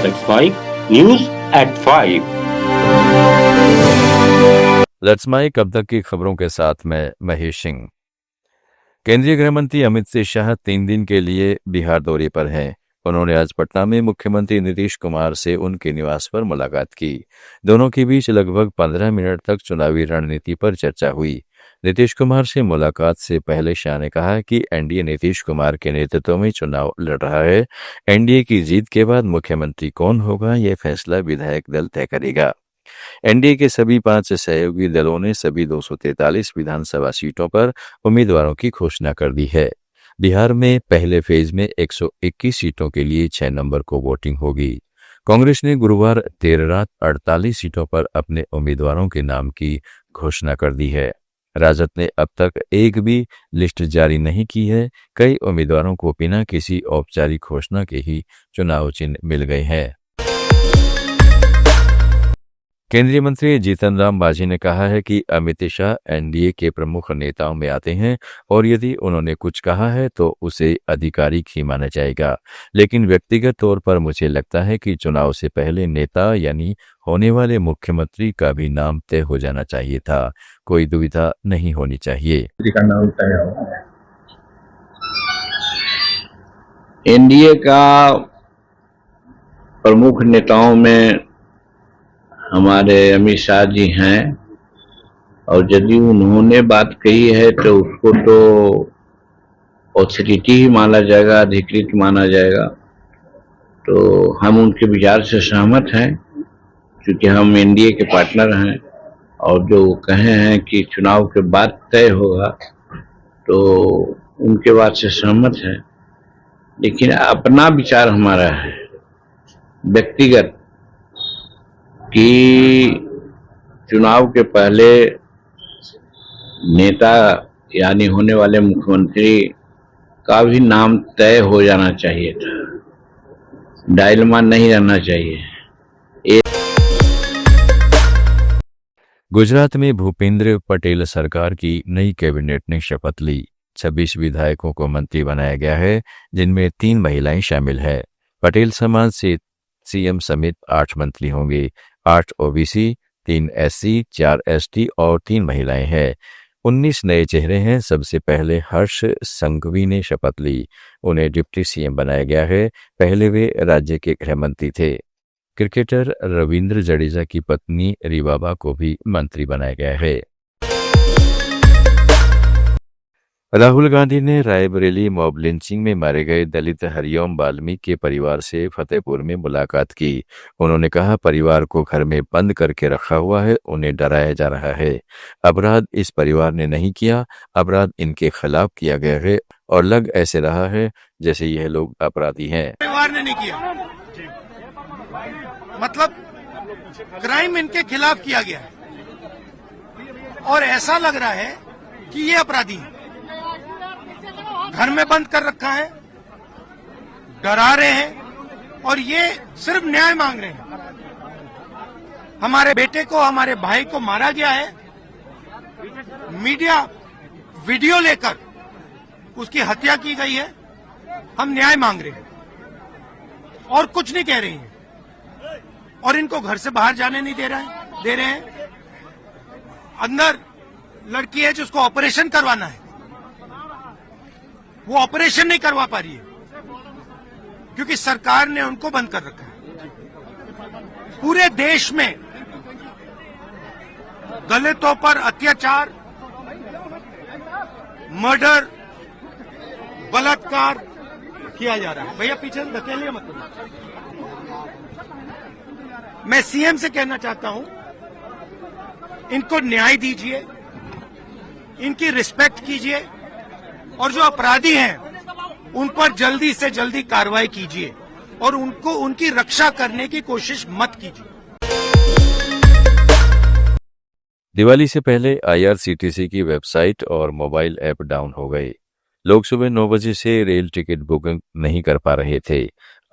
Let's Mike News at 5। Let's Mike अब तक की खबरों के साथ मैं महेश सिंह। केंद्रीय गृह मंत्री अमित शाह 3 दिन के लिए बिहार दौरे पर हैं। उन्होंने आज पटना में मुख्यमंत्री नीतीश कुमार से उनके निवास पर मुलाकात की। दोनों के बीच लगभग 15 मिनट तक चुनावी रणनीति पर चर्चा हुई। नीतीश कुमार से मुलाकात से पहले शाह ने कहा कि एनडीए नीतीश कुमार के नेतृत्व में चुनाव लड़ रहा है। एनडीए की जीत के बाद मुख्यमंत्री कौन होगा, यह फैसला विधायक दल तय करेगा। एनडीए के सभी 5 सहयोगी दलों ने सभी 243 विधानसभा सीटों पर उम्मीदवारों की घोषणा कर दी है। बिहार में पहले फेज में 121 सीटों के लिए 6 नवंबर को वोटिंग होगी। कांग्रेस ने गुरुवार देर रात 48 सीटों पर अपने उम्मीदवारों के नाम की घोषणा कर दी है। राजद ने अब तक एक भी लिस्ट जारी नहीं की है। कई उम्मीदवारों को बिना किसी औपचारिक घोषणा के ही चुनाव चिन्ह मिल गए हैं। केंद्रीय मंत्री जीतन राम मांझी ने कहा है कि अमित शाह एनडीए के प्रमुख नेताओं में आते हैं और यदि उन्होंने कुछ कहा है तो उसे आधिकारिक ही माना जाएगा। लेकिन व्यक्तिगत तौर पर मुझे लगता है कि चुनाव से पहले नेता यानी होने वाले मुख्यमंत्री का भी नाम तय हो जाना चाहिए था। कोई दुविधा नहीं होनी चाहिए। एनडीए का प्रमुख नेताओं में हमारे अमित शाह जी हैं और यदि उन्होंने बात कही है तो उसको तो ऑथोरिटी ही माना जाएगा, अधिकृत माना जाएगा। तो हम उनके विचार से सहमत हैं क्योंकि हम एनडीए के पार्टनर हैं और जो कहे हैं कि चुनाव के बाद तय होगा तो उनके बात से सहमत है। लेकिन अपना विचार हमारा है व्यक्तिगत कि चुनाव के पहले नेता यानी होने वाले मुख्यमंत्री का भी नाम तय हो जाना चाहिए था, डायलमा नहीं रहना चाहिए। गुजरात में भूपेंद्र पटेल सरकार की नई कैबिनेट ने शपथ ली। 26 विधायकों को मंत्री बनाया गया है, जिनमें 3 महिलाएं शामिल है। पटेल समाज से सीएम समेत 8 मंत्री होंगे। 8 ओबीसी, 3 एससी, 4 एसटी और 3 महिलाएं हैं। 19 नए चेहरे हैं। सबसे पहले हर्ष संघवी ने शपथ ली। उन्हें डिप्टी सीएम बनाया गया है। पहले वे राज्य के गृह मंत्री थे। क्रिकेटर रविंद्र जडेजा की पत्नी रिबाबा को भी मंत्री बनाया गया है। राहुल गांधी ने रायबरेली मॉब लिंचिंग में मारे गए दलित हरिओम वाल्मीकि के परिवार से फतेहपुर में मुलाकात की। उन्होंने कहा, परिवार को घर में बंद करके रखा हुआ है, उन्हें डराया जा रहा है। अपराध इस परिवार ने नहीं किया, अपराध इनके खिलाफ किया गया है और लग ऐसे रहा है जैसे यह लोग अपराधी हैं। परिवार ने नहीं किया, मतलब क्राइम इनके खिलाफ किया गया है और ऐसा लग रहा है कि ये अपराधी हैं। घर में बंद कर रखा है, डरा रहे हैं और ये सिर्फ न्याय मांग रहे हैं। हमारे बेटे को, हमारे भाई को मारा गया है, मीडिया वीडियो लेकर उसकी हत्या की गई है। हम न्याय मांग रहे हैं और कुछ नहीं कह रहे हैं और इनको घर से बाहर जाने नहीं दे रहे हैं। अंदर लड़की है जिसको ऑपरेशन करवाना है, वो ऑपरेशन नहीं करवा पा रही है क्योंकि सरकार ने उनको बंद कर रखा है। पूरे देश में दलितों पर अत्याचार, मर्डर, बलात्कार किया जा रहा है। भैया पीछे धकेलिए मत। मैं सीएम से कहना चाहता हूं, इनको न्याय दीजिए, इनकी रिस्पेक्ट कीजिए और जो अपराधी हैं उन पर जल्दी से जल्दी कार्रवाई कीजिए और उनको उनकी रक्षा करने की कोशिश मत कीजिए। दिवाली से पहले आईआरसीटीसी की वेबसाइट और मोबाइल ऐप डाउन हो गए। लोग सुबह 9 बजे से रेल टिकट बुकिंग नहीं कर पा रहे थे।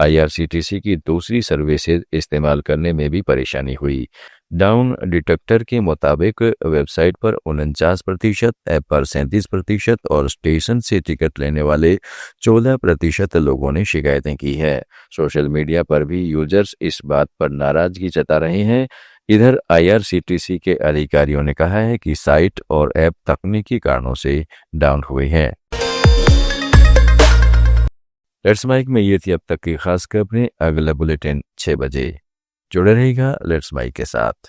IRCTC की दूसरी सर्विसेज इस्तेमाल करने में भी परेशानी हुई। डाउन डिटेक्टर के मुताबिक वेबसाइट पर 49%, ऐप पर 37% और स्टेशन से टिकट लेने वाले 14% लोगों ने शिकायतें की है। सोशल मीडिया पर भी यूजर्स इस बात पर नाराजगी जता रहे हैं। इधर IRCTC के अधिकारियों ने कहा है कि साइट और ऐप तकनीकी कारणों से डाउन हुए हैं। लेट्स माइक में ये थी अब तक की खास खबरें। अगला बुलेटिन 6 बजे। जुड़े रहेगा लेट्स माइक के साथ।